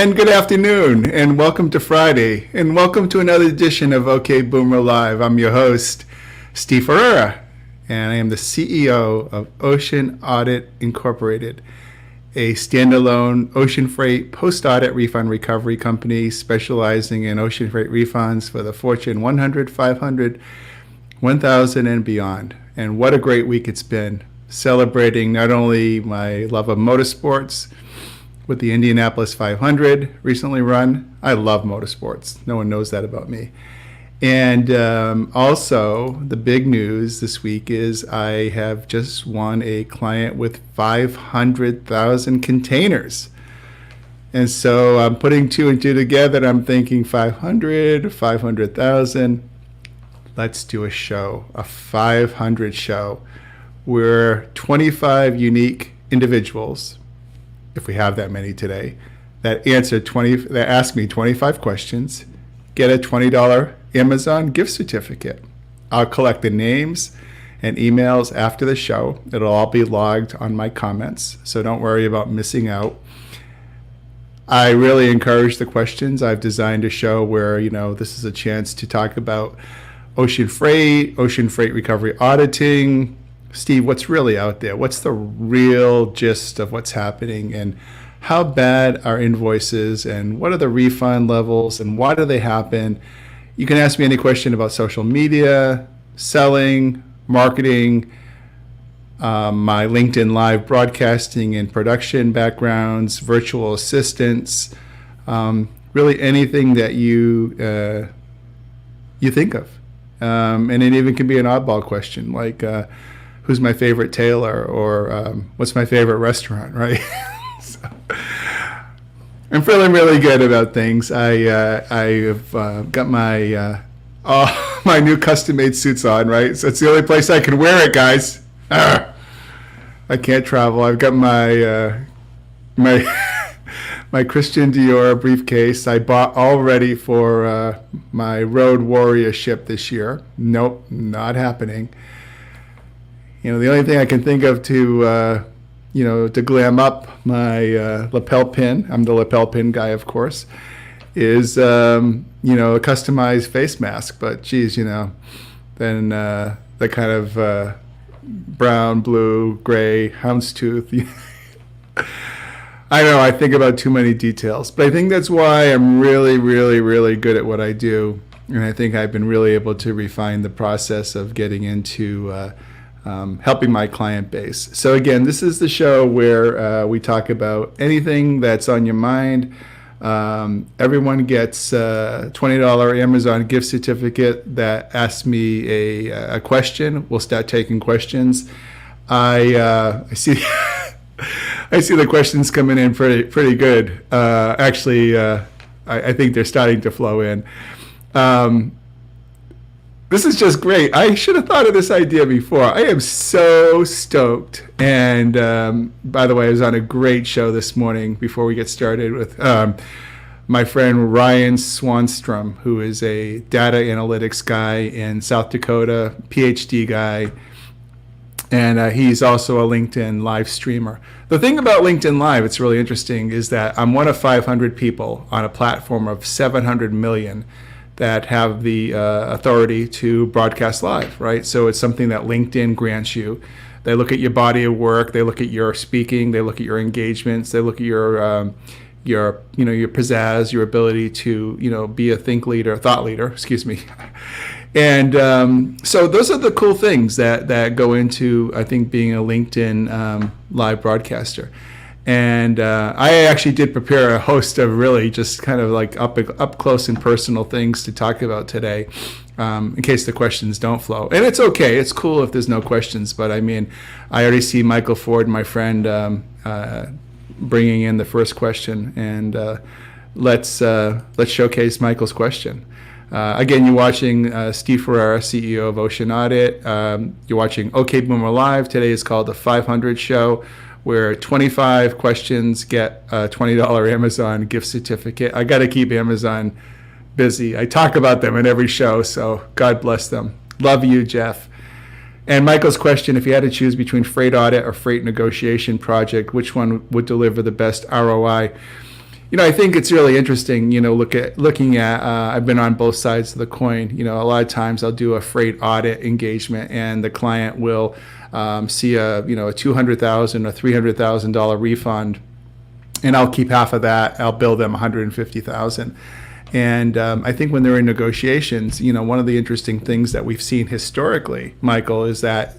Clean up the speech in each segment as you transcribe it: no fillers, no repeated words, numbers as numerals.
And good afternoon, and welcome to Friday, and welcome to another edition of OK Boomer Live. I'm your host, Steve Ferreira, and I am the CEO of Ocean Audit Incorporated, a standalone ocean freight post-audit refund recovery company specializing in ocean freight refunds for the Fortune 100, 500, 1,000, and beyond. And what a great week it's been, celebrating not only my love of motorsports, with the Indianapolis 500 recently run. I love motorsports. No one knows that about me. And also, the big news this week is I have just won a client with 500,000 containers. And so I'm putting two and two together, and I'm thinking 500, 500,000. Let's do a show, a 500 show, where 25 unique individuals, if we have that many today, that ask me 25 questions, get a $20 Amazon gift certificate. I'll collect the names and emails after the show. It'll all be logged on my comments, so don't worry about missing out. I really encourage the questions. I've designed a show where, this is a chance to talk about ocean freight recovery auditing. Steve, what's really out there? What's the real gist of what's happening, and how bad are invoices, and what are the refund levels, and why do they happen? You can ask me any question about social media, selling, marketing, my LinkedIn Live broadcasting and production backgrounds, virtual assistants, really anything that you think of. And it even can be an oddball question like, who's my favorite tailor, or what's my favorite restaurant, right? So, I'm feeling really good about things. I've got my my new custom-made suits on, right? So it's the only place I can wear it, guys. I can't travel. I've got my my Christian Dior briefcase I bought already for my Road Warrior ship this year. Nope, not happening. The only thing I can think of to glam up my lapel pin, I'm the lapel pin guy, of course, is, a customized face mask. But geez, then the kind of brown, blue, gray, houndstooth. I know I think about too many details, but I think that's why I'm really, really, really good at what I do. And I think I've been really able to refine the process of getting into helping my client base. So again, this is the show where we talk about anything that's on your mind. Everyone gets a $20 Amazon gift certificate that asks me a question. We'll start taking questions. I see I see the questions coming in pretty good. Actually, I think they're starting to flow in. This is just great. I should have thought of this idea before. I am so stoked. And by the way, I was on a great show this morning before we get started with my friend Ryan Swanstrom, who is a data analytics guy in South Dakota, PhD guy. And he's also a LinkedIn Live streamer. The thing about LinkedIn Live, it's really interesting, is that I'm one of 500 people on a platform of 700 million that have the authority to broadcast live, right? So it's something that LinkedIn grants you. They look at your body of work, they look at your speaking, they look at your engagements, they look at your pizzazz, your ability to be a thought leader, excuse me. And so those are the cool things that go into, I think, being a LinkedIn live broadcaster. And I actually did prepare a host of really just kind of like up close and personal things to talk about today, in case the questions don't flow. And it's okay. It's cool if there's no questions. But I mean, I already see Michael Ford, my friend, bringing in the first question. And let's showcase Michael's question. Again, you're watching Steve Ferreira, CEO of Ocean Audit. You're watching OK Boomer Live. Today is called the 500 Show, where 25 questions get a $20 Amazon gift certificate. I got to keep Amazon busy. I talk about them in every show, so God bless them. Love you, Jeff. And Michael's question, if you had to choose between freight audit or freight negotiation project, which one would deliver the best ROI? I think it's really interesting, looking at, I've been on both sides of the coin. A lot of times I'll do a freight audit engagement and the client will see a $200,000 or $300,000 refund, and I'll keep half of that. I'll bill them $150,000. And I think when they're in negotiations, one of the interesting things that we've seen historically, Michael, is that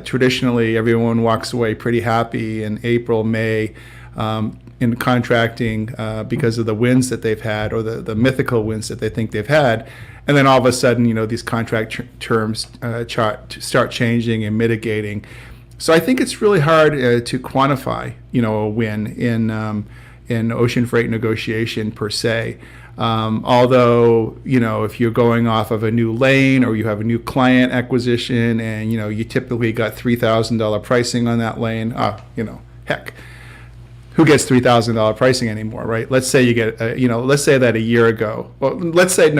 traditionally everyone walks away pretty happy in April, May, in contracting because of the wins that they've had, or the mythical wins that they think they've had. And then all of a sudden, these contract terms start changing and mitigating. So I think it's really hard to quantify, a win in ocean freight negotiation per se. Although, if you're going off of a new lane or you have a new client acquisition and, you typically got $3,000 pricing on that lane, heck, who gets $3,000 pricing anymore, right? Let's say you get, let's say that a year ago, well, let's say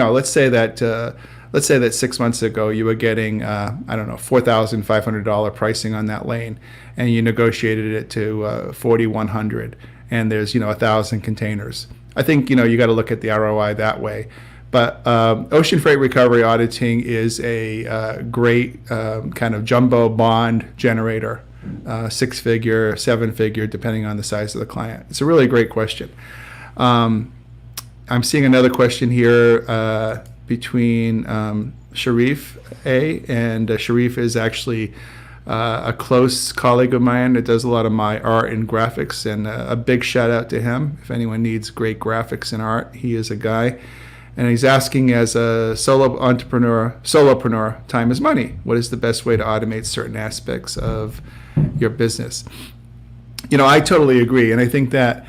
that 6 months ago you were getting, $4,500 pricing on that lane, and you negotiated it to 4,100, and there's, 1,000 containers. I think, you got to look at the ROI that way. But ocean freight recovery auditing is a great kind of jumbo bond generator, 6-figure, 7-figure, depending on the size of the client. It's a really great question. I'm seeing another question here between Sharif A. And Sharif is actually a close colleague of mine that does a lot of my art and graphics, and a big shout out to him. If anyone needs great graphics and art, he is a guy. And he's asking, as a solopreneur, time is money. What is the best way to automate certain aspects of your business? I totally agree. And I think that,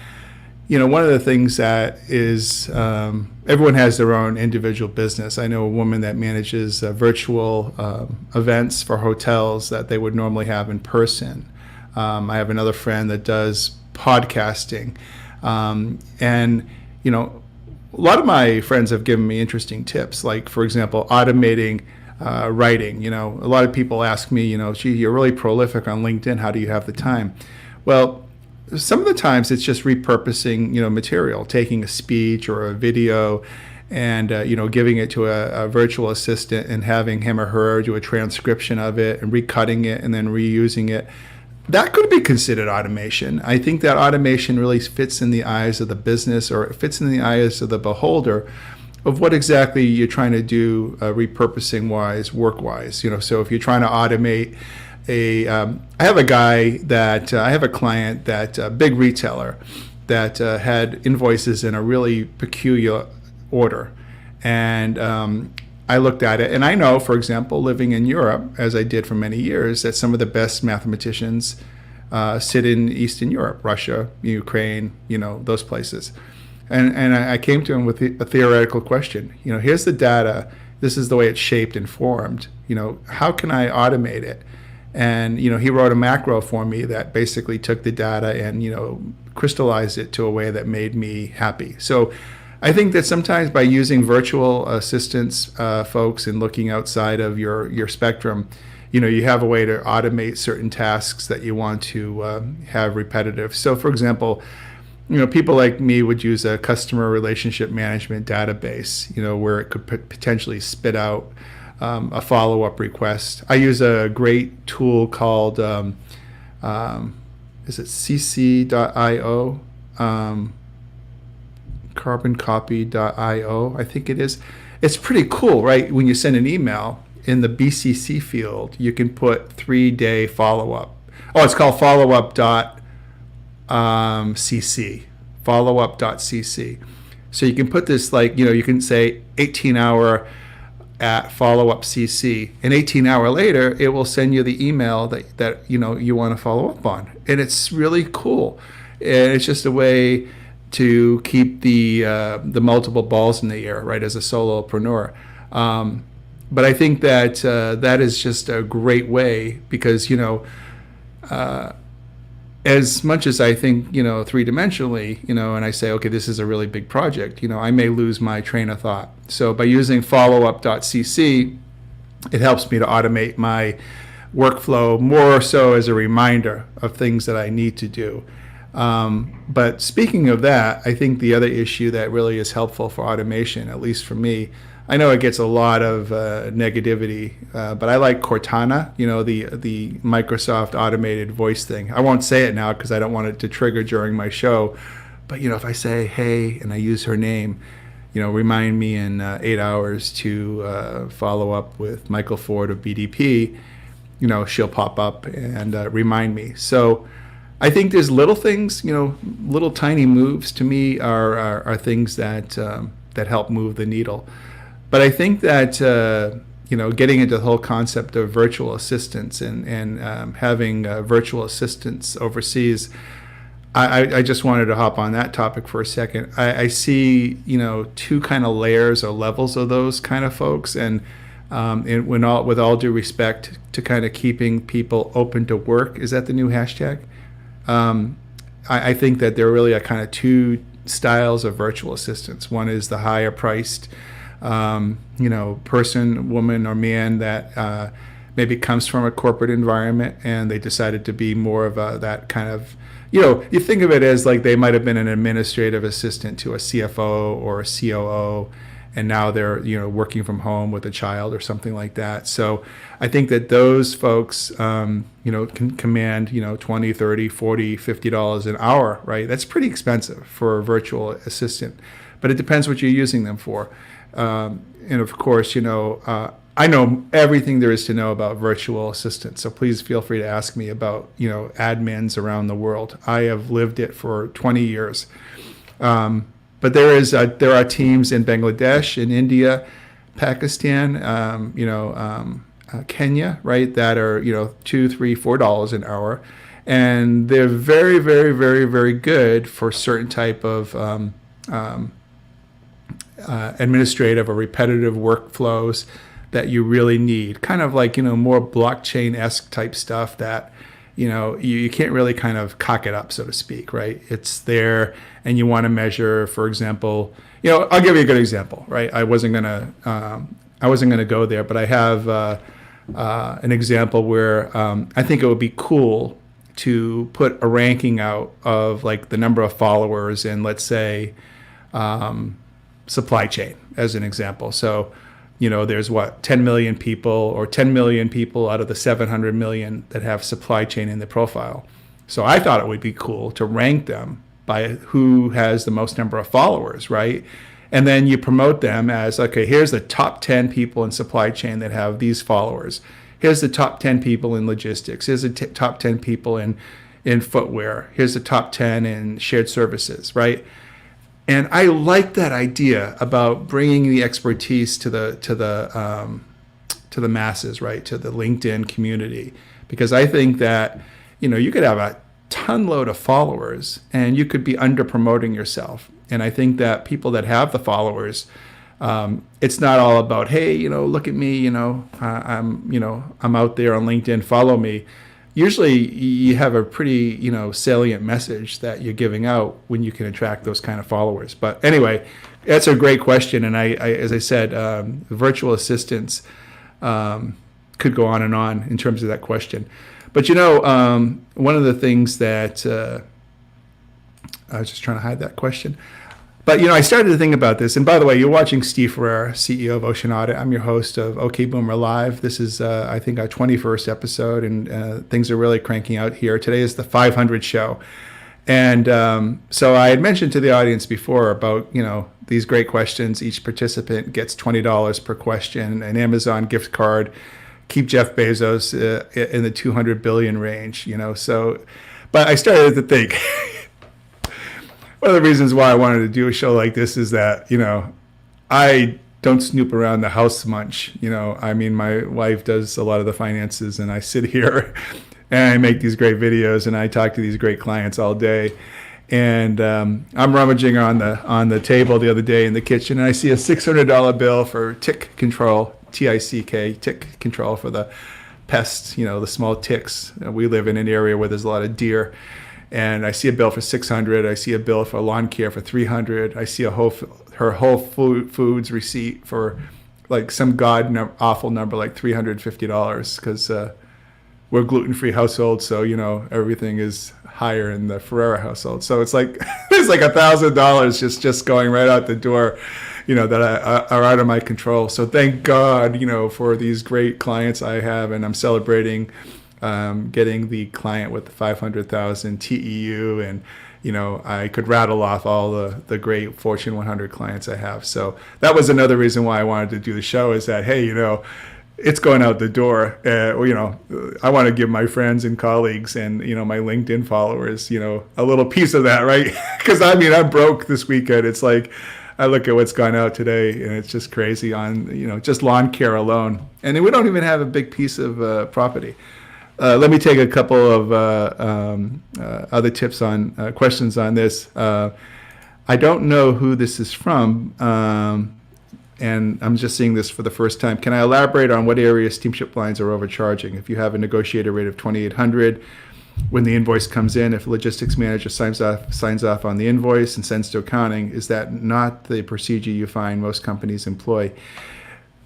one of the things that is, everyone has their own individual business. I know a woman that manages virtual events for hotels that they would normally have in person. I have another friend that does podcasting. And, a lot of my friends have given me interesting tips, like, for example, automating writing. A lot of people ask me, gee, you're really prolific on LinkedIn. How do you have the time? Well, some of the times it's just repurposing, material, taking a speech or a video and, giving it to a virtual assistant and having him or her do a transcription of it and recutting it and then reusing it. That could be considered automation. I think that automation really fits in the eyes of the business, or it fits in the eyes of the beholder, of what exactly you're trying to do repurposing wise, work wise. So if you're trying to automate I have a client that a big retailer that had invoices in a really peculiar order. And I looked at it, and I know, for example, living in Europe, as I did for many years, that some of the best mathematicians sit in Eastern Europe, Russia, Ukraine, those places. And I came to him with a theoretical question. Here's the data. This is the way it's shaped and formed. How can I automate it? And, he wrote a macro for me that basically took the data and, crystallized it to a way that made me happy. So I think that sometimes by using virtual assistants, folks, and looking outside of your spectrum, you have a way to automate certain tasks that you want to have repetitive. So, for example, people like me would use a customer relationship management database, where it could potentially spit out a follow-up request. I use a great tool called, is it cc.io? carboncopy.io, I think it is. It's pretty cool, right? When you send an email, in the BCC field, you can put 3-day follow-up. Oh, it's called follow-up.cc. Follow-up.cc. So you can put this, you can say 18-hour at follow-up CC, and 18 hours later, it will send you the email that you want to follow up on. And it's really cool. And it's just a way to keep the multiple balls in the air, right, as a solopreneur. But I think that that is just a great way because, as much as I think, three-dimensionally, and I say, okay, this is a really big project, I may lose my train of thought. So by using followup.cc, it helps me to automate my workflow more so as a reminder of things that I need to do. But speaking of that, I think the other issue that really is helpful for automation, at least for me, I know it gets a lot of negativity, but I like Cortana, the Microsoft automated voice thing. I won't say it now because I don't want it to trigger during my show. But if I say hey and I use her name, remind me in 8 hours to follow up with Michael Ford of BDP, she'll pop up and remind me. So I think there's little things, little tiny moves to me are things that help move the needle. But I think that getting into the whole concept of virtual assistants and having virtual assistants overseas, I just wanted to hop on that topic for a second. I see two kind of layers or levels of those kind of folks, and with all due respect to kind of keeping people open to work, is that the new hashtag? I think that there are really kind of two styles of virtual assistants. One is the higher priced person, woman, or man that maybe comes from a corporate environment and they decided to be more of that kind of, you think of it as like they might have been an administrative assistant to a CFO or a COO, and now they're working from home with a child or something like that. So I think that those folks can command $20, $30, $40, $50 an hour, right? That's pretty expensive for a virtual assistant, but it depends what you're using them for. And of course, I know everything there is to know about virtual assistants, so please feel free to ask me about admins around the world. I have lived it for 20 years. But there are teams in Bangladesh, in India, Pakistan, Kenya, right, that are $2, $3, $4 an hour, and they're very, very, very, very good for certain type of administrative or repetitive workflows that you really need. Kind of like more blockchain-esque type stuff that you can't really kind of cock it up, so to speak, right? It's there, and you want to measure, for example, I'll give you a good example, right? I wasn't gonna go there, but I have an example where I think it would be cool to put a ranking out of like the number of followers in, let's say, supply chain as an example. So there's 10 million people, or 10 million people out of the 700 million that have supply chain in their profile. So I thought it would be cool to rank them by who has the most number of followers, right? And then you promote them as, okay, here's the top 10 people in supply chain that have these followers. Here's the top 10 people in logistics. Here's the top 10 people in footwear. Here's the top 10 in shared services, right? And I like that idea about bringing the expertise to the masses, right, to the LinkedIn community, because I think that you could have a ton load of followers and you could be under promoting yourself. And I think that people that have the followers, it's not all about, hey, look at me, I'm out there on LinkedIn, follow me. Usually you have a pretty, salient message that you're giving out when you can attract those kind of followers. But anyway, that's a great question. And I as I said, virtual assistants could go on and on in terms of that question. But, one of the things that I was just trying to hide that question. But, I started to think about this. And by the way, you're watching Steve Ferreira, CEO of Ocean Audit. I'm your host of OK Boomer Live. This is, I think, our 21st episode, and things are really cranking out here. Today is the 500 show. And so I had mentioned to the audience before about, these great questions. Each participant gets $20 per question, an Amazon gift card, keep Jeff Bezos in the 200 billion range, So, but I started to think, one of the reasons why I wanted to do a show like this is that, I don't snoop around the house much. My wife does a lot of the finances, and I sit here and I make these great videos and I talk to these great clients all day. And I'm rummaging on the table the other day in the kitchen, and I see a $600 bill for tick control, TICK, tick control for the pests, the small ticks. We live in an area where there's a lot of deer. And I see a bill for $600. I see a bill for lawn care for $300. I see her Whole Foods receipt for like some awful number, like $350, because we're a gluten-free household, so everything is higher in the Ferrera household. So it's like it's like $1,000 just going right out the door, that are out of my control. So thank God, for these great clients I have, and I'm celebrating getting the client with the 500,000 TEU, and I could rattle off all the great Fortune 100 clients I have. So that was another reason why I wanted to do the show, is that, hey, it's going out the door. I want to give my friends and colleagues and, my LinkedIn followers, a little piece of that, right? Because I'm broke this weekend. It's like, I look at what's gone out today, and it's just crazy on, just lawn care alone. And we don't even have a big piece of property. Let me take a couple of other tips on questions on this. I don't know who this is from, and I'm just seeing this for the first time. Can I elaborate on what areas steamship lines are overcharging? If you have a negotiated rate of $2,800 when the invoice comes in, if a logistics manager signs off on the invoice and sends to accounting, is that not the procedure you find most companies employ?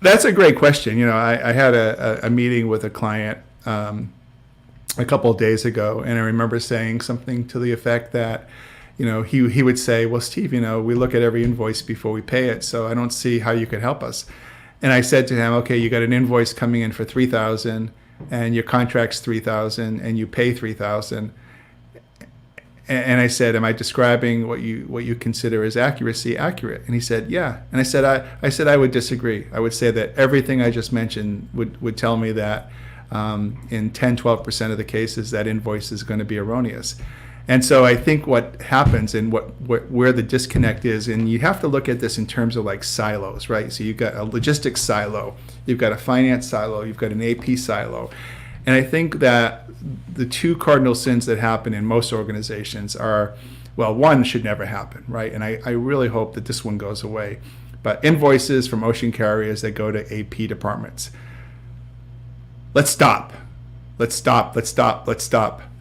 That's a great question. I had a meeting with a client a couple of days ago, and I remember saying something to the effect that, he would say, well, Steve, we look at every invoice before we pay it, so I don't see how you could help us. And I said to him, okay, you got an invoice coming in for $3,000, and your contract's $3,000, and you pay $3,000. And I said, am I describing what you consider as accurate? And he said, yeah. And I said, I would disagree. I would say that everything I just mentioned would tell me that in 10-12% of the cases, that invoice is going to be erroneous. And so I think what happens, and where the disconnect is, and you have to look at this in terms of like silos, right? So you've got a logistics silo, you've got a finance silo, you've got an AP silo. And I think that the two cardinal sins that happen in most organizations are, well, one should never happen, right? And I really hope that this one goes away. But invoices from ocean carriers that go to AP departments. Let's stop.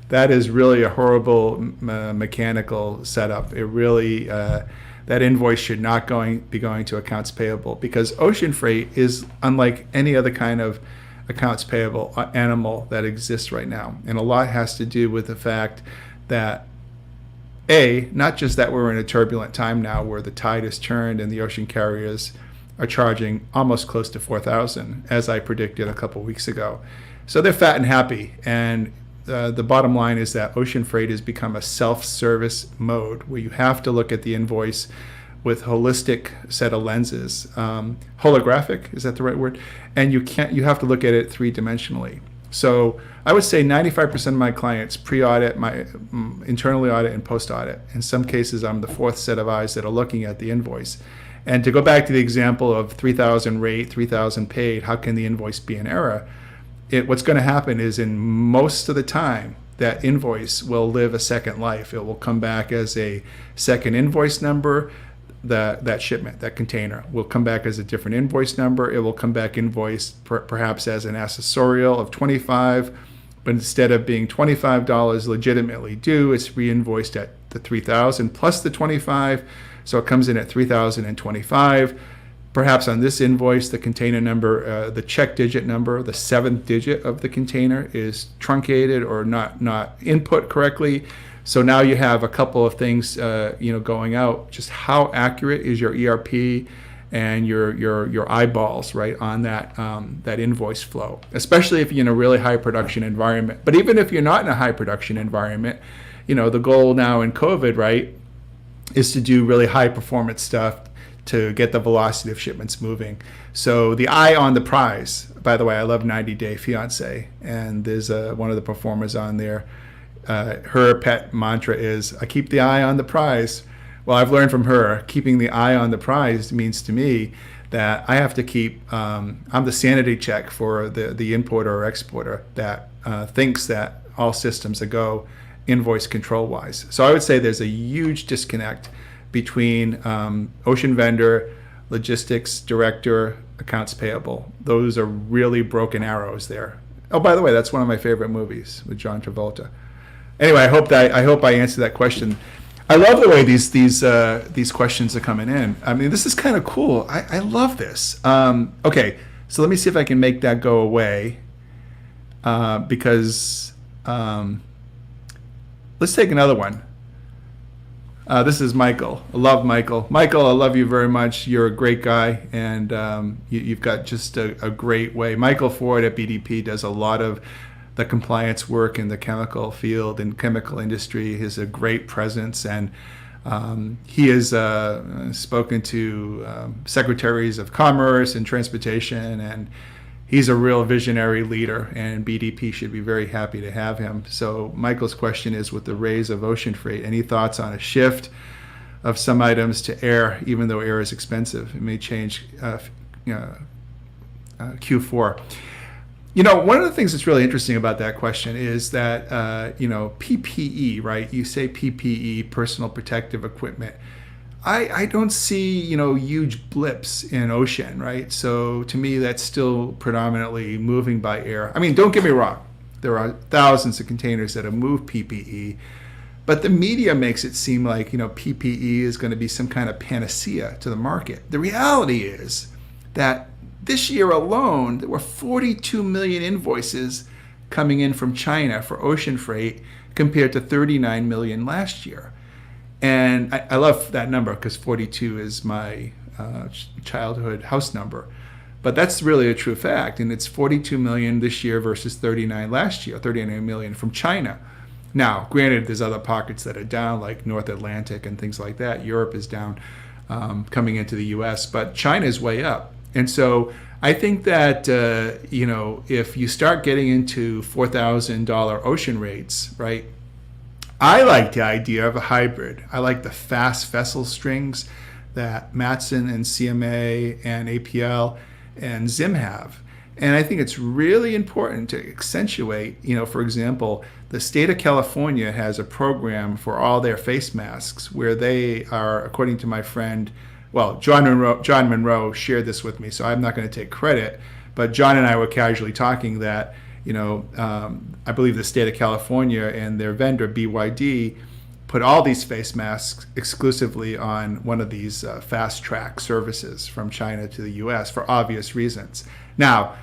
That is really a horrible mechanical setup. It really, that invoice should not be going to accounts payable, because ocean freight is unlike any other kind of accounts payable animal that exists right now. And a lot has to do with the fact that, not just that we're in a turbulent time now where the tide has turned and the ocean carriers are charging almost close to $4,000, as I predicted a couple weeks ago. So they're fat and happy. And the bottom line is that ocean freight has become a self-service mode where you have to look at the invoice with holistic set of lenses. Holographic, is that the right word? And you have to look at it three-dimensionally. So I would say 95% of my clients pre-audit, internally audit, and post-audit. In some cases, I'm the fourth set of eyes that are looking at the invoice. And to go back to the example of 3,000 rate, 3,000 paid, how can the invoice be an error? What's going to happen is, in most of the time, that invoice will live a second life. It will come back as a second invoice number. That shipment, that container, will come back as a different invoice number. It will come back invoiced perhaps as an accessorial of $25, but instead of being $25 legitimately due, it's re-invoiced at the $3,000 plus the $25. So it comes in at $3,025. Perhaps on this invoice, the container number, the check digit number, the seventh digit of the container is truncated or not input correctly. So now you have a couple of things, going out. Just how accurate is your ERP and your eyeballs, right, on that invoice flow, especially if you're in a really high production environment. But even if you're not in a high production environment, the goal now in COVID, right, is to do really high performance stuff to get the velocity of shipments moving. So the eye on the prize. By the way, I love 90 Day Fiance, and there's one of the performers on there. Her pet mantra is, I keep the eye on the prize. Well, I've learned from her, keeping the eye on the prize means to me that I have to keep, I'm the sanity check for the importer or exporter that thinks that all systems are go invoice control wise. So I would say there's a huge disconnect between ocean vendor, logistics director, accounts payable. Those are really broken arrows there. Oh, by the way, that's one of my favorite movies with John Travolta. Anyway, I hope I answered that question. I love the way these questions are coming in. I mean, this is kind of cool. I love this. Okay, so let me see if I can make that go away. because let's take another one. This is Michael. I love Michael. Michael, I love you very much. You're a great guy, and you've got just a great way. Michael Ford at BDP does a lot of the compliance work in the chemical field and chemical industry. He has a great presence, and he has spoken to secretaries of commerce and transportation, and he's a real visionary leader, and BDP should be very happy to have him. So Michael's question is, with the raise of ocean freight, any thoughts on a shift of some items to air, even though air is expensive? It may change Q4. One of the things that's really interesting about that question is that, PPE, right? You say PPE, personal protective equipment. I don't see, huge blips in ocean, right? So to me, that's still predominantly moving by air. I mean, don't get me wrong. There are thousands of containers that have moved PPE, but the media makes it seem like, PPE is going to be some kind of panacea to the market. The reality is that this year alone, there were 42 million invoices coming in from China for ocean freight compared to 39 million last year. And I love that number because 42 is my childhood house number. But that's really a true fact. And it's 42 million this year versus 39 last year, 39 million from China. Now, granted, there's other pockets that are down, like North Atlantic and things like that. Europe is down coming into the U.S., but China is way up. And so I think that, if you start getting into $4,000 ocean rates, right, I like the idea of a hybrid. I like the fast vessel strings that Matson and CMA and APL and Zim have. And I think it's really important to accentuate, for example, the state of California has a program for all their face masks where they are, according to my friend, John Monroe shared this with me, so I'm not going to take credit, but John and I were casually talking that, I believe the state of California and their vendor, BYD, put all these face masks exclusively on one of these fast track services from China to the US for obvious reasons. Now,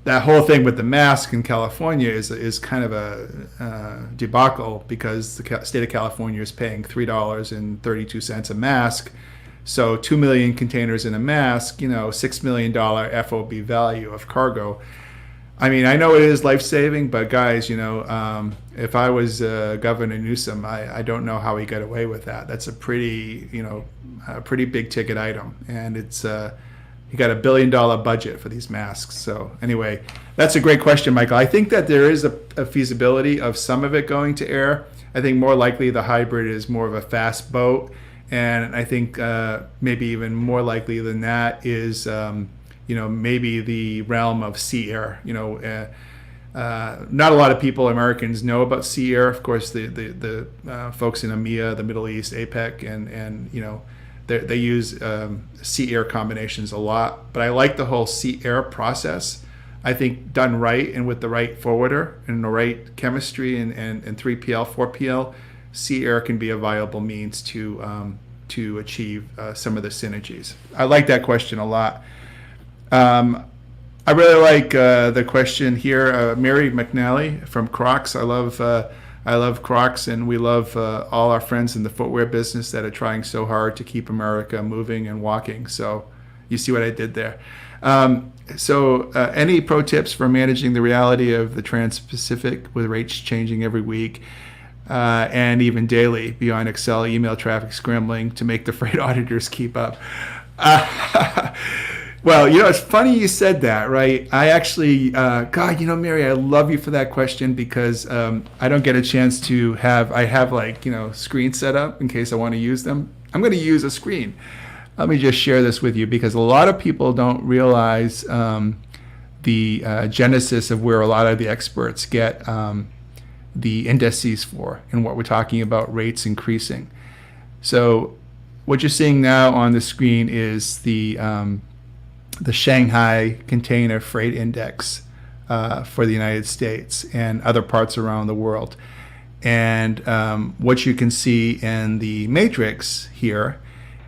that whole thing with the mask in California is kind of a debacle because the state of California is paying $3.32 a mask. So 2 million containers in a mask, $6 million FOB value of cargo. I mean, I know it is life-saving, but guys, if I was Governor Newsom, I don't know how he got away with that. That's a pretty big ticket item, and it's he got $1 billion budget for these masks. So anyway, that's a great question, Michael. I think that there is a feasibility of some of it going to air. I think more likely the hybrid is more of a fast boat, and I think maybe even more likely than that is maybe the realm of sea air. Not a lot of people, Americans, know about sea air. Of course, the folks in EMEA, the Middle East, APEC, and they use sea air combinations a lot. But I like the whole sea air process. I think done right and with the right forwarder and the right chemistry and 3PL, 4PL, sea air can be a viable means to achieve some of the synergies. I like that question a lot. I really like the question here, Mary McNally from Crocs. I love Crocs, and we love all our friends in the footwear business that are trying so hard to keep America moving and walking. So you see what I did there. Any pro tips for managing the reality of the Trans-Pacific with rates changing every week and even daily beyond Excel, email traffic scrambling to make the freight auditors keep up? Well, it's funny you said that, right? I actually, Mary, I love you for that question because I don't get a chance to I have screens set up in case I want to use them. I'm going to use a screen. Let me just share this with you because a lot of people don't realize the genesis of where a lot of the experts get the indices for and what we're talking about rates increasing. So what you're seeing now on the screen is the Shanghai Container Freight Index for the United States and other parts around the world. And what you can see in the matrix here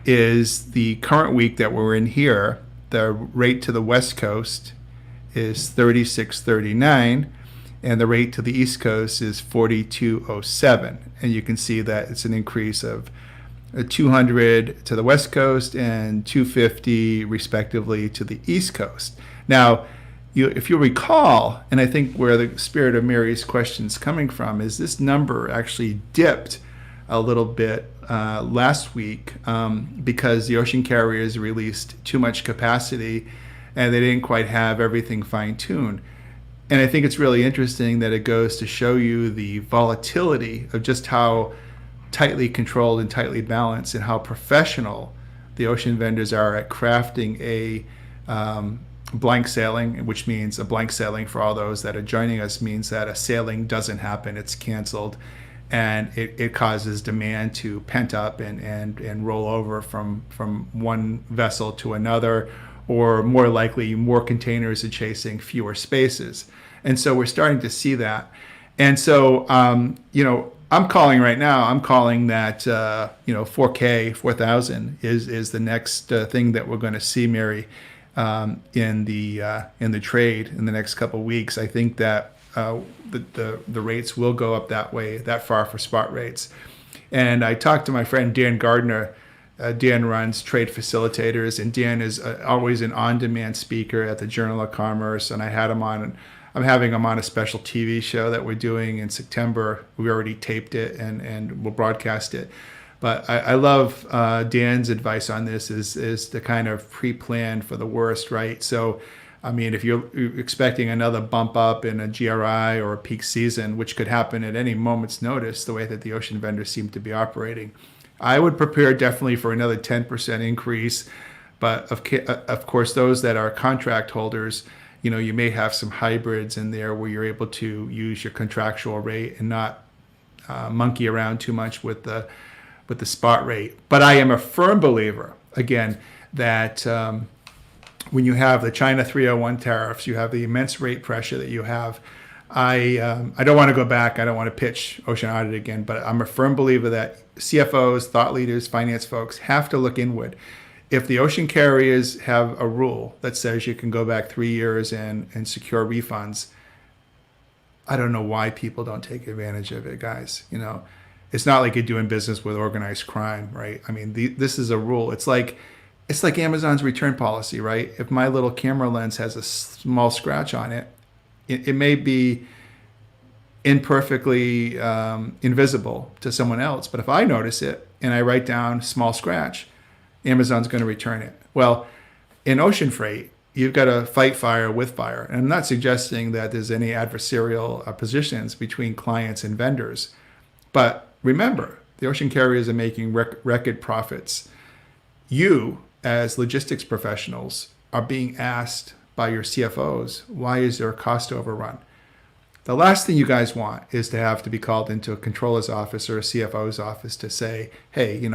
is the current week that we're in here. The rate to the West Coast is 36.39, and the rate to the East Coast is 42.07. And you can see that it's an increase of 200 to the West Coast and 250 respectively to the East Coast. Now, if you recall, and I think where the spirit of Mary's question is coming from, is this number actually dipped a little bit last week because the ocean carriers released too much capacity and they didn't quite have everything fine-tuned. And I think it's really interesting that it goes to show you the volatility of just how tightly controlled and tightly balanced and how professional the ocean vendors are at crafting a blank sailing, which means a blank sailing for all those that are joining us means that a sailing doesn't happen, it's canceled, and it causes demand to pent up and roll over from one vessel to another, or more likely more containers are chasing fewer spaces. And so we're starting to see that. And so, I'm calling right now, that, 4K, 4,000 is the next thing that we're going to see, Mary, in the trade in the next couple of weeks. I think that the rates will go up that far for spot rates. And I talked to my friend Dan Gardner. Dan runs Trade Facilitators, and Dan is always an on-demand speaker at the Journal of Commerce. And I had him on. I'm having him on a special TV show that we're doing in September. We already taped it and we'll broadcast it. But I love Dan's advice on this is to kind of pre-plan for the worst, right? So, I mean, if you're expecting another bump up in a GRI or a peak season, which could happen at any moment's notice, the way that the ocean vendors seem to be operating, I would prepare definitely for another 10% increase. But of course, those that are contract holders, you may have some hybrids in there where you're able to use your contractual rate and not monkey around too much with the spot rate. But I am a firm believer, again, that when you have the China 301 tariffs, you have the immense rate pressure that you have. I don't want to go back. I don't want to pitch Ocean Audit again, but I'm a firm believer that CFOs, thought leaders, finance folks have to look inward. If the ocean carriers have a rule that says you can go back 3 years and secure refunds, I don't know why people don't take advantage of it, guys. It's not like you're doing business with organized crime, right? I mean, this is a rule. It's like Amazon's return policy, right? If my little camera lens has a small scratch on it, it may be imperfectly invisible to someone else. But if I notice it and I write down small scratch, Amazon's going to return it. Well, in ocean freight, you've got to fight fire with fire. And I'm not suggesting that there's any adversarial positions between clients and vendors. But remember, the ocean carriers are making record profits. You, as logistics professionals, are being asked by your CFOs, why is there a cost overrun? The last thing you guys want is to have to be called into a controller's office or a CFO's office to say, hey,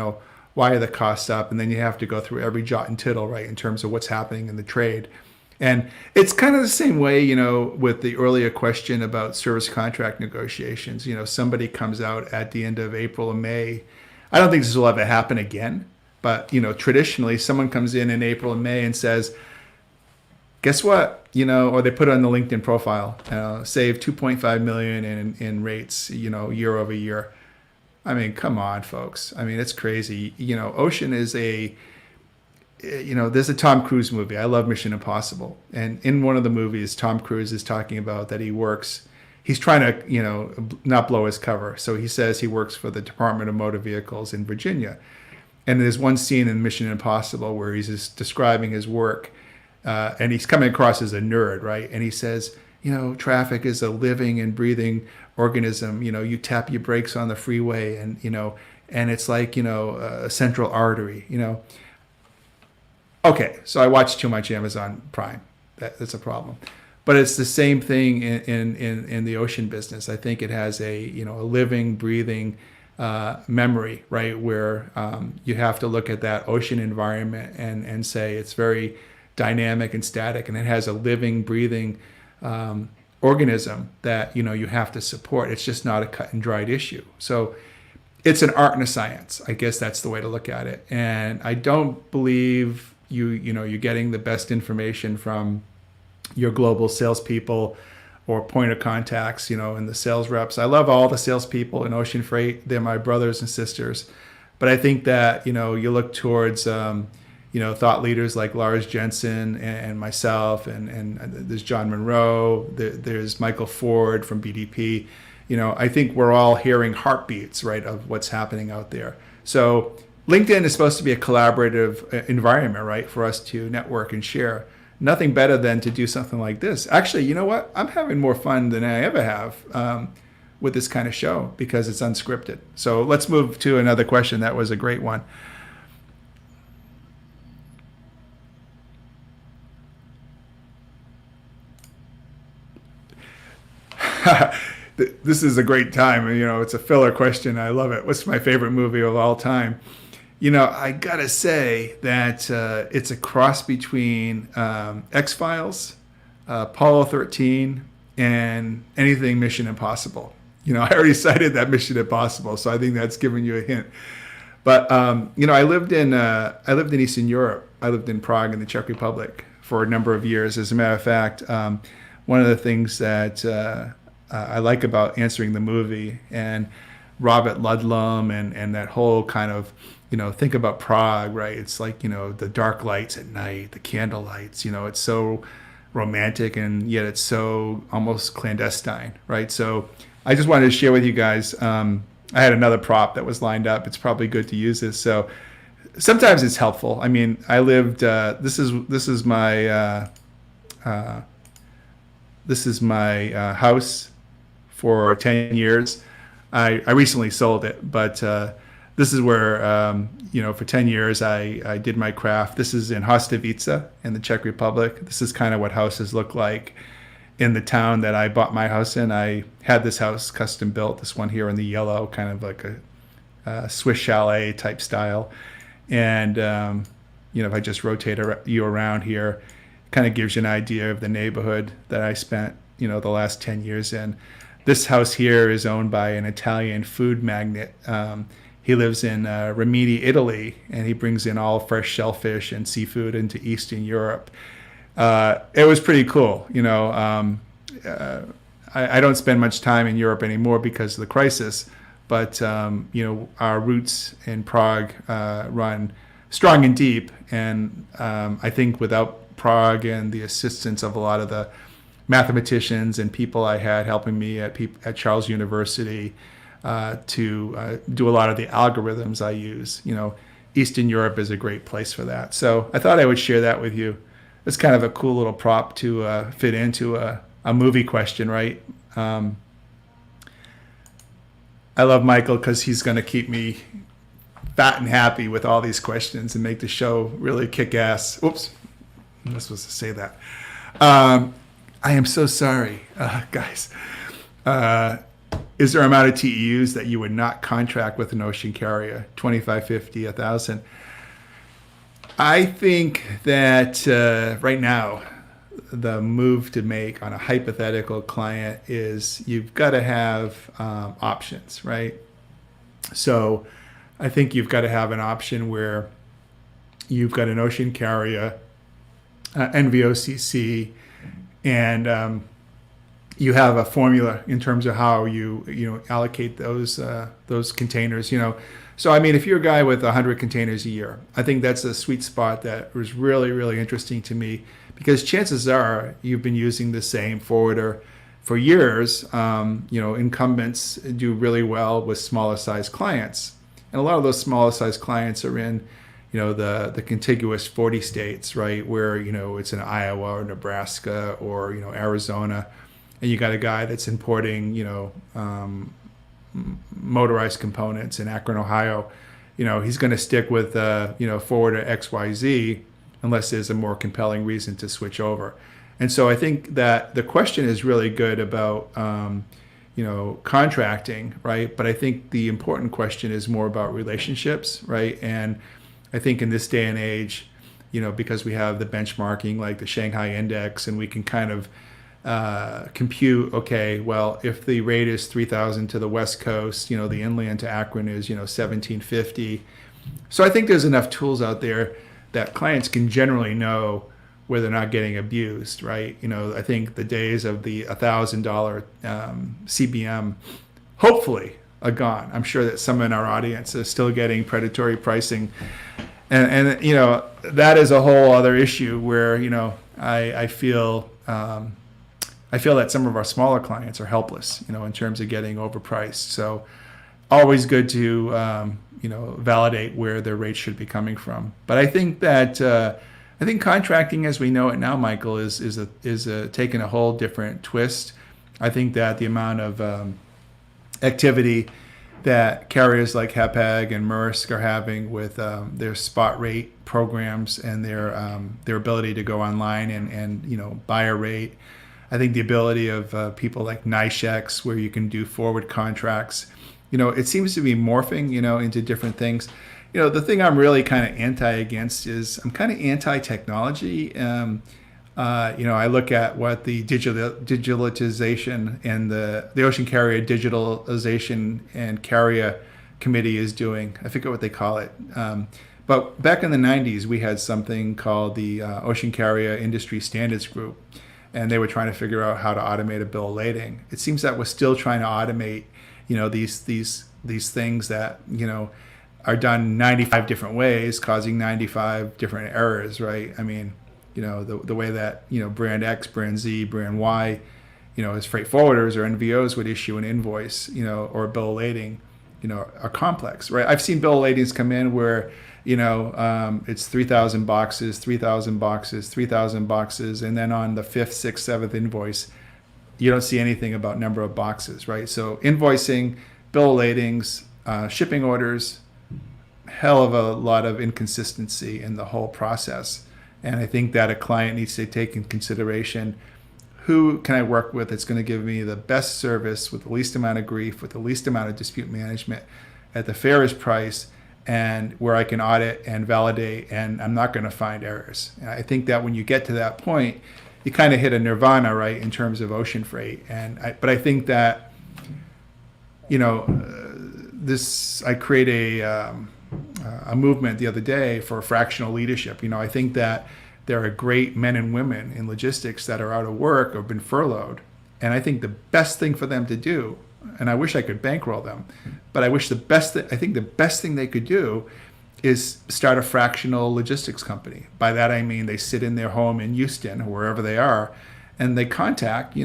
why are the costs up? And then you have to go through every jot and tittle, right, in terms of what's happening in the trade. And it's kind of the same way, with the earlier question about service contract negotiations. Somebody comes out at the end of April or May. I don't think this will ever happen again. But, traditionally, someone comes in April and May and says, guess what? Or they put it on the LinkedIn profile, save 2.5 million in rates, year over year. I mean, come on, folks. I mean, it's crazy. Ocean is there's a Tom Cruise movie. I love Mission Impossible. And in one of the movies, Tom Cruise is talking about that he's trying to, not blow his cover. So he says he works for the Department of Motor Vehicles in Virginia. And there's one scene in Mission Impossible where he's just describing his work. And he's coming across as a nerd, right? And he says, traffic is a living and breathing organism. You tap your brakes on the freeway and it's like, a central artery, Okay, so I watch too much Amazon Prime. That's a problem. But it's the same thing in the ocean business. I think it has a living, breathing memory, right? Where you have to look at that ocean environment and say it's very dynamic and static, and it has a living, breathing organism that you have to support. It's just not a cut and dried issue. So it's an art and a science. I guess that's the way to look at it. And I don't believe you're getting the best information from your global salespeople or point of contacts, and the sales reps. I love all the salespeople in ocean freight. They're my brothers and sisters. But I think that, you look towards, thought leaders like Lars Jensen and myself, and there's John Monroe, there's Michael Ford from BDP. I think we're all hearing heartbeats, right, of what's happening out there. So LinkedIn is supposed to be a collaborative environment, right, for us to network and share. Nothing better than to do something like this. Actually, you know what? I'm having more fun than I ever have with this kind of show because it's unscripted. So let's move to another question. That was a great one. This is a great time. It's a filler question. I love it. What's my favorite movie of all time? I gotta say that it's a cross between X-Files, Apollo 13, and anything Mission Impossible. I already cited that Mission Impossible, so I think that's giving you a hint. But I lived in Eastern Europe. I lived in Prague in the Czech Republic for a number of years. As a matter of fact, one of the things that I like about answering the movie and Robert Ludlum and that whole kind of, think about Prague, right? It's like, the dark lights at night, the candle lights, it's so romantic and yet it's so almost clandestine, right? So I just wanted to share with you guys, I had another prop that was lined up. It's probably good to use this. So sometimes it's helpful. I mean, I lived, this is my house for 10 years. I recently sold it, but this is where, for 10 years I did my craft. This is in Hostovice in the Czech Republic. This is kind of what houses look like in the town that I bought my house in. I had this house custom built, this one here in the yellow, kind of like a Swiss chalet type style. And, if I just rotate you around here, kind of gives you an idea of the neighborhood that I spent, the last 10 years in. This house here is owned by an Italian food magnate. He lives in Rimini, Italy, and he brings in all fresh shellfish and seafood into Eastern Europe. It was pretty cool. I don't spend much time in Europe anymore because of the crisis, but our roots in Prague run strong and deep. And I think without Prague and the assistance of a lot of the mathematicians and people I had helping me at Charles University to do a lot of the algorithms I use. Eastern Europe is a great place for that. So I thought I would share that with you. It's kind of a cool little prop to fit into a movie question, right? I love Michael because he's going to keep me fat and happy with all these questions and make the show really kick ass. Oops, I'm not supposed to say that. I am so sorry, guys. Is there an amount of TEUs that you would not contract with an ocean carrier? 25, 50, 1,000? I think that right now, the move to make on a hypothetical client is you've got to have options, right? So I think you've got to have an option where you've got an ocean carrier, NVOCC, and you have a formula in terms of how you allocate those containers. So I mean, if you're a guy with 100 containers a year, I think that's a sweet spot that was really, really interesting to me because chances are you've been using the same forwarder for years. Incumbents do really well with smaller size clients, and a lot of those smaller size clients are in the contiguous 40 states, right, where it's in Iowa or Nebraska or Arizona, and you got a guy that's importing motorized components in Akron, Ohio. He's going to stick with forwarder XYZ unless there's a more compelling reason to switch over. And so I think that the question is really good about contracting, right? But I think the important question is more about relationships, right? And I think in this day and age, because we have the benchmarking like the Shanghai Index, and we can kind of compute, okay, well, if the rate is 3,000 to the West Coast, the inland to Akron is, 1,750. So I think there's enough tools out there that clients can generally know where they're not getting abused, right? I think the days of the $1,000 CBM hopefully are gone. I'm sure that some in our audience are still getting predatory pricing, and that is a whole other issue where I feel that some of our smaller clients are helpless, in terms of getting overpriced. So always good to validate where their rates should be coming from. But I think that contracting as we know it now, Michael, is taking a whole different twist. I think that the amount of activity that carriers like Hapag and Maersk are having with their spot rate programs and their ability to go online and buy a rate. I think the ability of people like NYCHEX, where you can do forward contracts, it seems to be morphing, into different things. The thing I'm really kind of against is I'm kind of anti-technology. I look at what the digitalization and the Ocean Carrier Digitalization and Carrier Committee is doing. I forget what they call it. But back in the 90s, we had something called the Ocean Carrier Industry Standards Group, and they were trying to figure out how to automate a bill of lading. It seems that we're still trying to automate, these things that, are done 95 different ways, causing 95 different errors, right? I mean, the way that, brand X, brand Z, brand Y, as freight forwarders or NVOs would issue an invoice, or a bill of lading, are complex, right? I've seen bill of ladings come in where, it's 3,000 boxes, 3,000 boxes, 3,000 boxes, and then on the 5th, 6th, 7th invoice, you don't see anything about number of boxes, right? So invoicing, bill of ladings, shipping orders, hell of a lot of inconsistency in the whole process. And I think that a client needs to take in consideration, who can I work with that's going to give me the best service with the least amount of grief, with the least amount of dispute management at the fairest price, and where I can audit and validate and I'm not going to find errors. And I think that when you get to that point, you kind of hit a nirvana, right, in terms of ocean freight. But I think that, I create a movement the other day for fractional leadership. I think that there are great men and women in logistics that are out of work or been furloughed. And I think the best thing for them to do, and I wish I could bankroll them, but I think the best thing they could do is start a fractional logistics company. By that I mean they sit in their home in Houston or wherever they are, and they contact,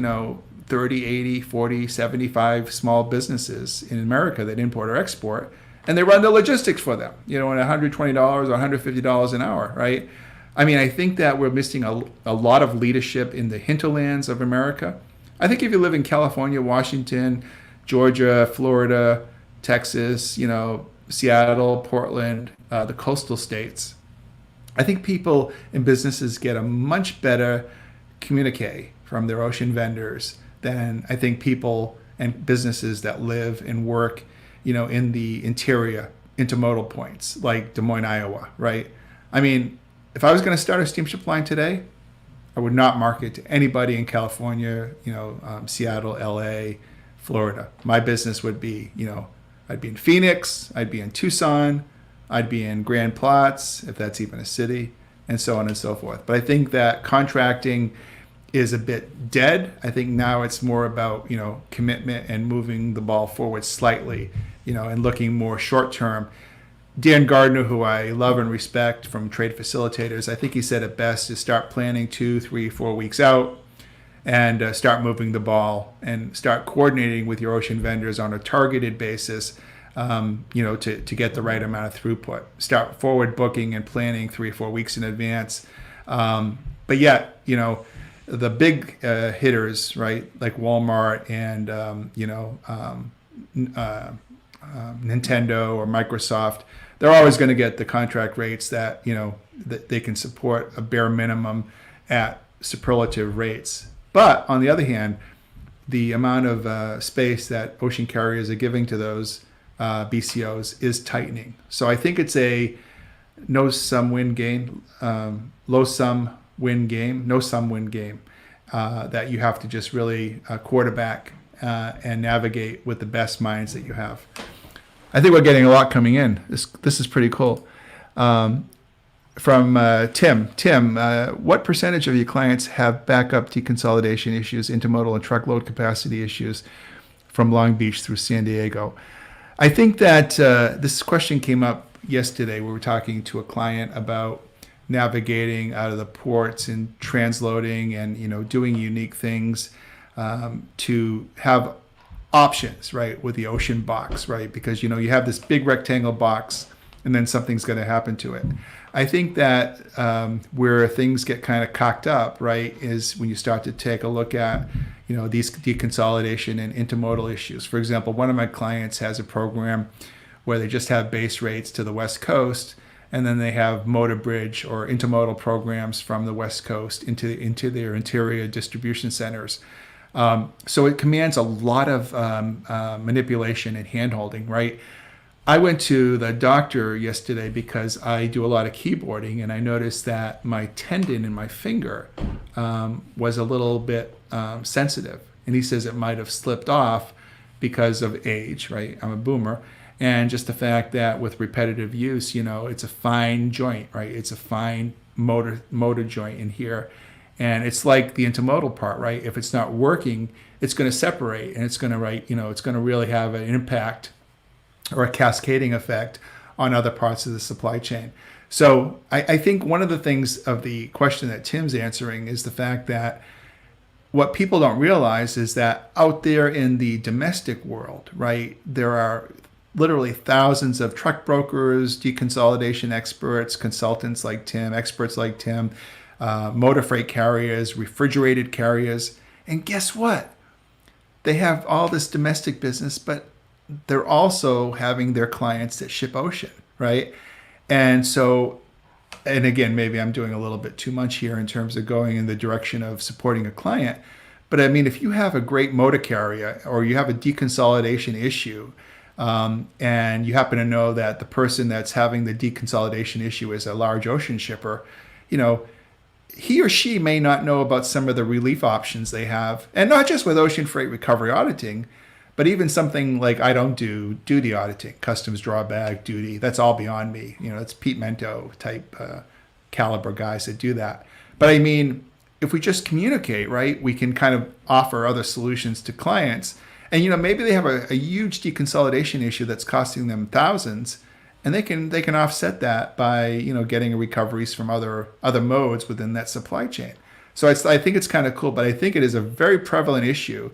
30, 80, 40, 75 small businesses in America that import or export, and they run the logistics for them, at $120 or $150 an hour, right? I mean, I think that we're missing a lot of leadership in the hinterlands of America. I think if you live in California, Washington, Georgia, Florida, Texas, Seattle, Portland, the coastal states, I think people and businesses get a much better communique from their ocean vendors than I think people and businesses that live and work, in the interior intermodal points like Des Moines, Iowa, right? I mean, if I was going to start a steamship line today, I would not market to anybody in California, Seattle, LA, Florida. My business would be, I'd be in Phoenix, I'd be in Tucson, I'd be in Grand Platz, if that's even a city, and so on and so forth. But I think that contracting is a bit dead. I think now it's more about, commitment and moving the ball forward slightly, and looking more short term. Dan Gardner, who I love and respect from Trade Facilitators, I think he said it best, is start planning 2, 3, 4 weeks out and start moving the ball and start coordinating with your ocean vendors on a targeted basis, to get the right amount of throughput. Start forward booking and planning 3 or 4 weeks in advance. But yet, the big hitters, right, like Walmart and, Nintendo or Microsoft, they're always going to get the contract rates that, that they can support a bare minimum at superlative rates. But on the other hand, the amount of space that ocean carriers are giving to those BCOs is tightening. So I think it's a no-sum win game, low-sum win game, no-sum win game that you have to just really quarterback and navigate with the best minds that you have. I think we're getting a lot coming in. This is pretty cool. from Tim. Tim, what percentage of your clients have backup deconsolidation issues, intermodal and truckload capacity issues from Long Beach through San Diego? I think that this question came up yesterday. We were talking to a client about navigating out of the ports and transloading and doing unique things to have options, right, with the ocean box, right? Because you have this big rectangle box and then something's going to happen to it. I think that where things get kind of cocked up, right, is when you start to take a look at these deconsolidation and intermodal issues. For example, one of my clients has a program where they just have base rates to the West Coast, and then they have motor bridge or intermodal programs from the West Coast into their interior distribution centers. So it commands a lot of manipulation and handholding, right? I went to the doctor yesterday because I do a lot of keyboarding, and I noticed that my tendon in my finger was a little bit sensitive. And he says it might have slipped off because of age, right? I'm a boomer. And just the fact that with repetitive use, it's a fine joint, right? It's a fine motor joint in here. And it's like the intermodal part, right? If it's not working, it's going to separate, and it's going to, right, it's going to really have an impact or a cascading effect on other parts of the supply chain. So I think one of the things of the question that Tim's answering is the fact that what people don't realize is that out there in the domestic world, right, there are literally thousands of truck brokers, deconsolidation experts, consultants like Tim, experts like Tim, motor freight carriers, refrigerated carriers. And guess what? They have all this domestic business, but they're also having their clients that ship ocean, right? And so, and again, maybe I'm doing a little bit too much here in terms of going in the direction of supporting a client. But I mean, if you have a great motor carrier or you have a deconsolidation issue, and you happen to know that the person that's having the deconsolidation issue is a large ocean shipper, he or she may not know about some of the relief options they have. And not just with ocean freight recovery auditing, but even something like I don't do duty auditing, customs drawback duty. That's all beyond me. It's Pete Mento type caliber guys that do that. But I mean, if we just communicate, right, we can kind of offer other solutions to clients. And maybe they have a huge deconsolidation issue that's costing them thousands, and they can offset that by getting recoveries from other modes within that supply chain. So I think it's kind of cool, but I think it is a very prevalent issue,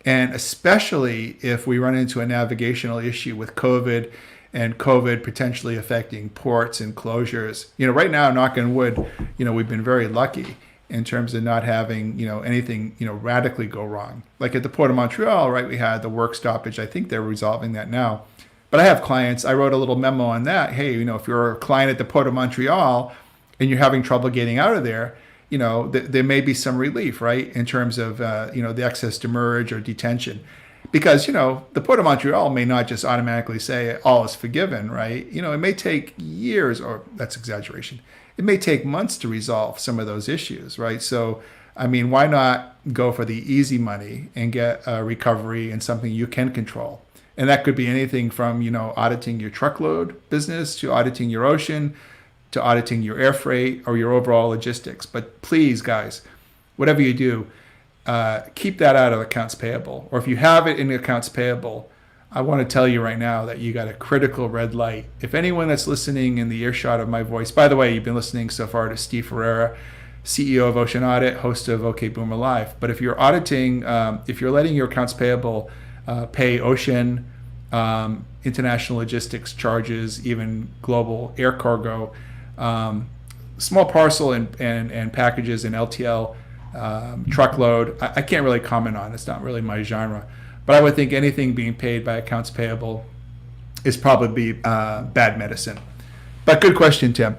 and especially if we run into a navigational issue with COVID and COVID potentially affecting ports and closures. Right now, knock on wood, we've been very lucky in terms of not having, anything, radically go wrong. Like at the Port of Montreal, right, we had the work stoppage. I think they're resolving that now. But I have clients, I wrote a little memo on that. Hey, if you're a client at the Port of Montreal and you're having trouble getting out of there, there may be some relief, right, in terms of, the excess demurrage or detention. Because, the Port of Montreal may not just automatically say all is forgiven, right? It may take years, or that's exaggeration. It may take months to resolve some of those issues, right? So, I mean, why not go for the easy money and get a recovery and something you can control? And that could be anything from, auditing your truckload business to auditing your ocean to auditing your air freight or your overall logistics. But please, guys, whatever you do, keep that out of accounts payable. Or if you have it in accounts payable, I want to tell you right now that you got a critical red light. If anyone that's listening in the earshot of my voice, by the way, you've been listening so far to Steve Ferreira, CEO of Ocean Audit, host of OK Boomer Live. But if you're auditing, if you're letting your accounts payable pay ocean, international logistics charges, even global air cargo, small parcel and packages and LTL, truckload, I can't really comment on. It's not really my genre. But I would think anything being paid by accounts payable is probably bad medicine. But good question, Tim.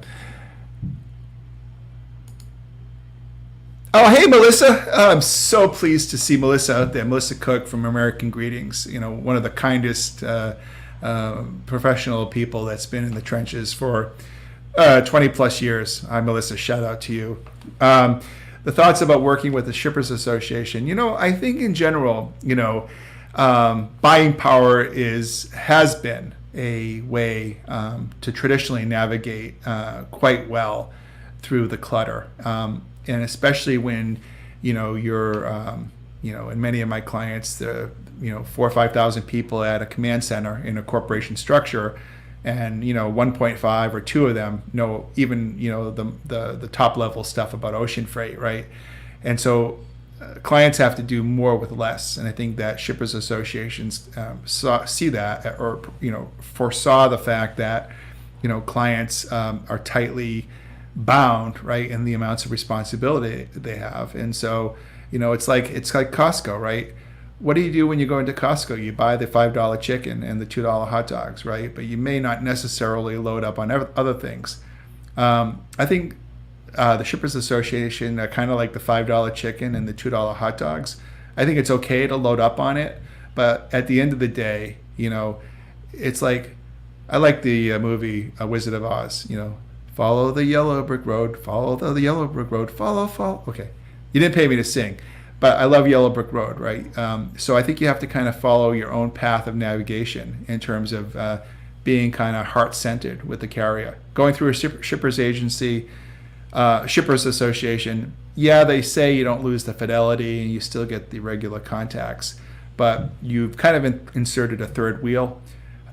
Oh, hey, Melissa. I'm so pleased to see Melissa out there. Melissa Cook from American Greetings, one of the kindest professional people that's been in the trenches for 20 plus years. Hi, Melissa. Shout out to you. The thoughts about working with the Shippers Association. I think in general, buying power has been a way to traditionally navigate quite well through the clutter, and especially when you're in many of my clients, the 4,000 or 5,000 people at a command center in a corporation structure, and 1.5 or 2 of them know even the top level stuff about ocean freight, right? And so clients have to do more with less, and I think that shippers associations see that, or foresaw the fact that clients are tightly bound, right, in the amounts of responsibility they have. And so it's like Costco, right? What do you do when you go into Costco? You buy the $5 chicken and the $2 hot dogs, right? But you may not necessarily load up on other things. I think the Shippers Association, kind of like the $5 chicken and the $2 hot dogs, I think it's okay to load up on it. But at the end of the day, it's like, I like the movie Wizard of Oz, follow the yellow brick road, follow the yellow brick road, follow. Okay, you didn't pay me to sing. But I love Yellow Brick Road, right? So I think you have to kind of follow your own path of navigation in terms of being kind of heart-centered with the carrier. Going through a shipper's agency, shippers association, yeah, they say you don't lose the fidelity and you still get the regular contacts, but you've kind of inserted a third wheel.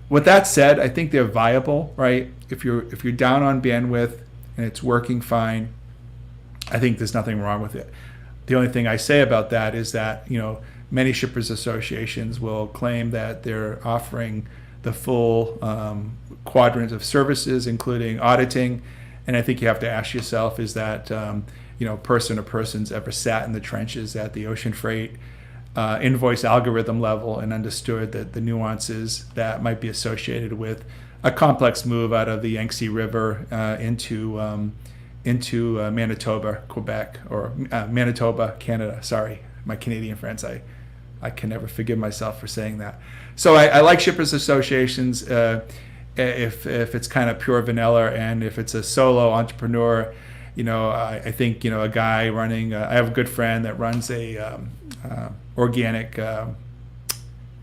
With that said, I think they're viable, right? If you're down on bandwidth and it's working fine, I think there's nothing wrong with it. The only thing I say about that is that, many shippers associations will claim that they're offering the full quadrant of services, including auditing. And I think you have to ask yourself, is that, person or persons ever sat in the trenches at the ocean freight invoice algorithm level and understood that the nuances that might be associated with a complex move out of the Yangtze River into Manitoba, Quebec, or Manitoba, Canada. Sorry, my Canadian friends, I can never forgive myself for saying that. So I like shippers associations if it's kind of pure vanilla, and if it's a solo entrepreneur, I think a guy running. I have a good friend that runs a organic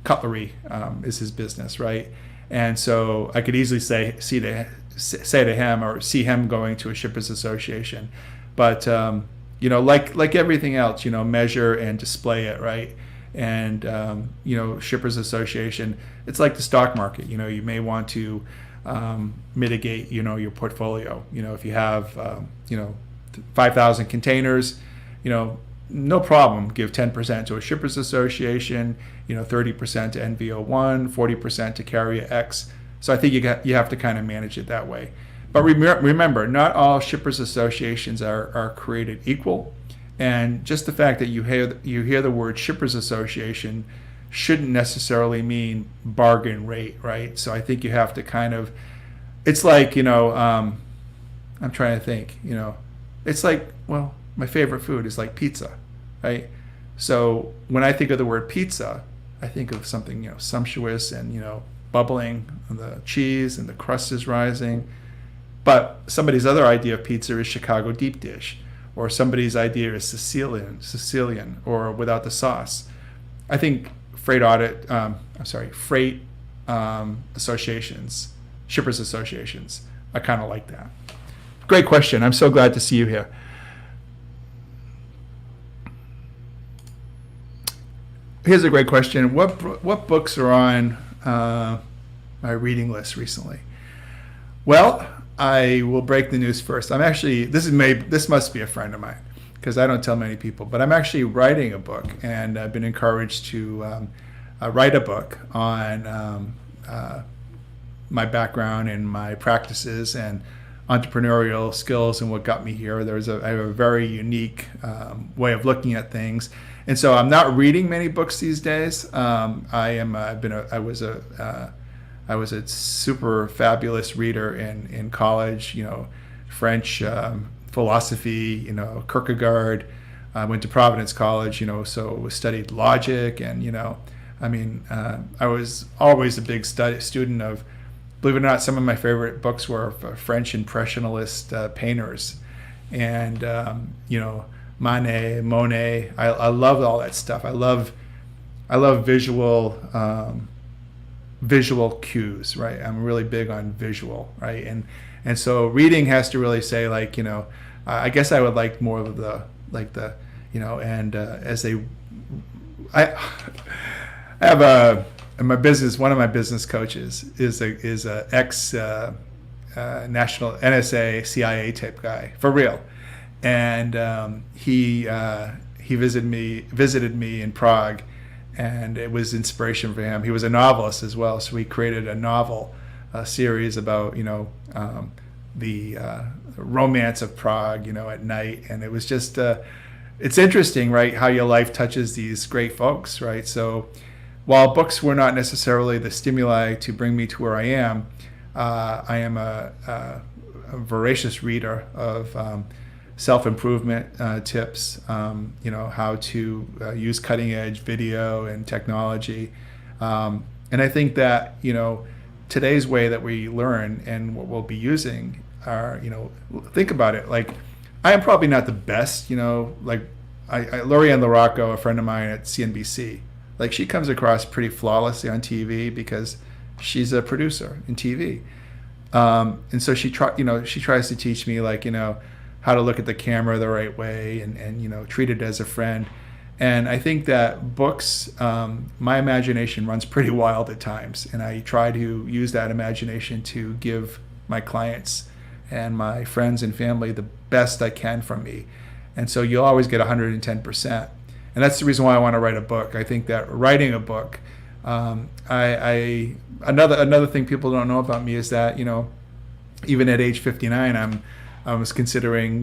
cutlery is his business, right? And so I could easily say to him, or see him going to a shippers association, but like everything else, measure and display it, right? And shippers association, it's like the stock market. You may want to mitigate your portfolio. If you have 5,000 containers, no problem, give 10% to a shippers association, 30% to NVO1, 40% to carrier X. So I think you have to kind of manage it that way. But remember, not all shippers associations are created equal, and just the fact that you hear the word shippers association shouldn't necessarily mean bargain rate, right? So I think you have to kind of, it's like I'm trying to think, it's like, well, my favorite food is like pizza, right? So when I think of the word pizza, I think of something sumptuous and bubbling, and the cheese and the crust is rising. But somebody's other idea of pizza is Chicago deep dish, or somebody's idea is Sicilian, or without the sauce. I think freight associations, shippers associations, I kind of like that. Great question. I'm so glad to see you here. Here's a great question. What books are on my reading list recently? Well, I will break the news first. I'm actually, this must be a friend of mine, because I don't tell many people, but I'm actually writing a book, and I've been encouraged to write a book on my background and my practices and entrepreneurial skills and what got me here. I have a very unique way of looking at things. And so I'm not reading many books these days. I was a super fabulous reader in college. French philosophy. Kierkegaard. I went to Providence College. So studied logic, and I was always a big student of. Believe it or not, some of my favorite books were French impressionist painters, and Monet. I love all that stuff. I love visual visual cues, right? I'm really big on visual, right? And so reading has to really say, like, I guess I would like more of the, like the, and as they, I have in my business, one of my business coaches is a ex national NSA CIA type guy, for real. And he visited me in Prague, and it was inspiration for him. He was a novelist as well, so he created a novel series about the romance of Prague, at night. And it was just it's interesting, right, how your life touches these great folks, right? So while books were not necessarily the stimuli to bring me to where I am a voracious reader of self-improvement tips, how to use cutting-edge video and technology. And I think that, today's way that we learn and what we'll be using are, think about it. Like, I am probably not the best, like Lorianne LaRocco, a friend of mine at CNBC, like, she comes across pretty flawlessly on TV because she's a producer in TV. And so she tries to teach me, like, how to look at the camera the right way and treat it as a friend. And I think that books, my imagination runs pretty wild at times, and I try to use that imagination to give my clients and my friends and family the best I can from me. And so you'll always get 110%. And that's the reason why I want to write a book. I think that writing a book, another thing people don't know about me is that, even at age 59, I was considering,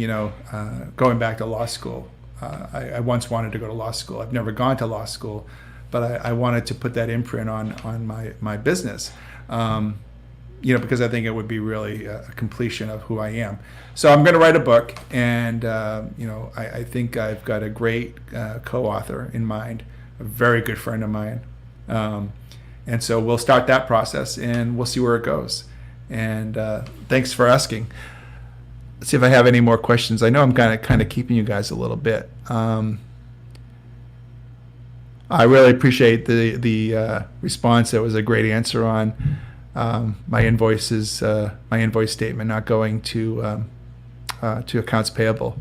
going back to law school. I once wanted to go to law school. I've never gone to law school, but I wanted to put that imprint on my business, because I think it would be really a completion of who I am. So I'm going to write a book, and I think I've got a great co-author in mind, a very good friend of mine, and so we'll start that process, and we'll see where it goes. And thanks for asking. Let's see if I have any more questions. I know I'm kind of keeping you guys a little bit. I really appreciate the response. That was a great answer on my invoice statement not going to accounts payable.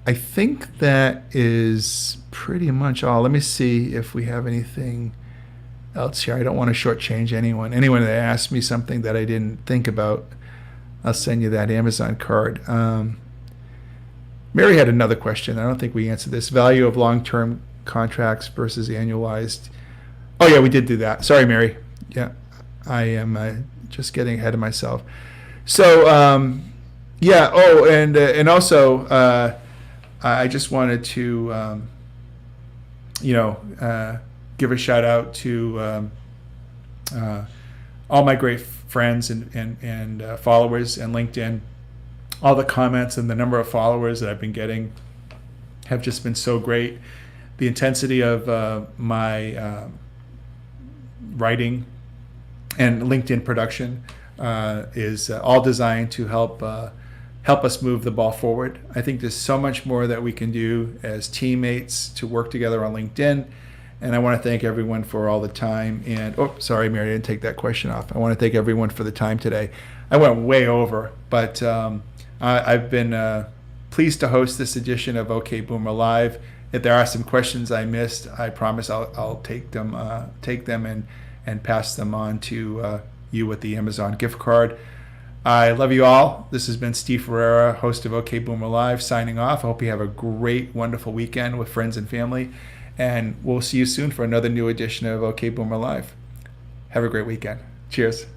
I think that is pretty much all. Let me see if we have anything else here. I don't want to shortchange anyone. Anyone that asks me something that I didn't think about, I'll send you that Amazon card. Mary had another question. I don't think we answered this. Value of long-term contracts versus annualized. Oh, yeah, we did do that. Sorry, Mary. Yeah, I am just getting ahead of myself. So, yeah. Oh, and also, I just wanted to, give a shout out to all my great friends and followers and LinkedIn. All the comments and the number of followers that I've been getting have just been so great. The intensity of my writing and LinkedIn production is all designed to help us move the ball forward. I think there's so much more that we can do as teammates to work together on LinkedIn. And I want to thank everyone for all the time. And, oh, sorry, Mary, I didn't take that question off. I want to thank everyone for the time today. I went way over, but I've been pleased to host this edition of OK Boomer Live. If there are some questions I missed, I promise I'll take them and pass them on to you with the Amazon gift card. I love you all. This has been Steve Ferreira, host of OK Boomer Live, signing off. I hope you have a great, wonderful weekend with friends and family. And we'll see you soon for another new edition of OK Boomer Live. Have a great weekend. Cheers.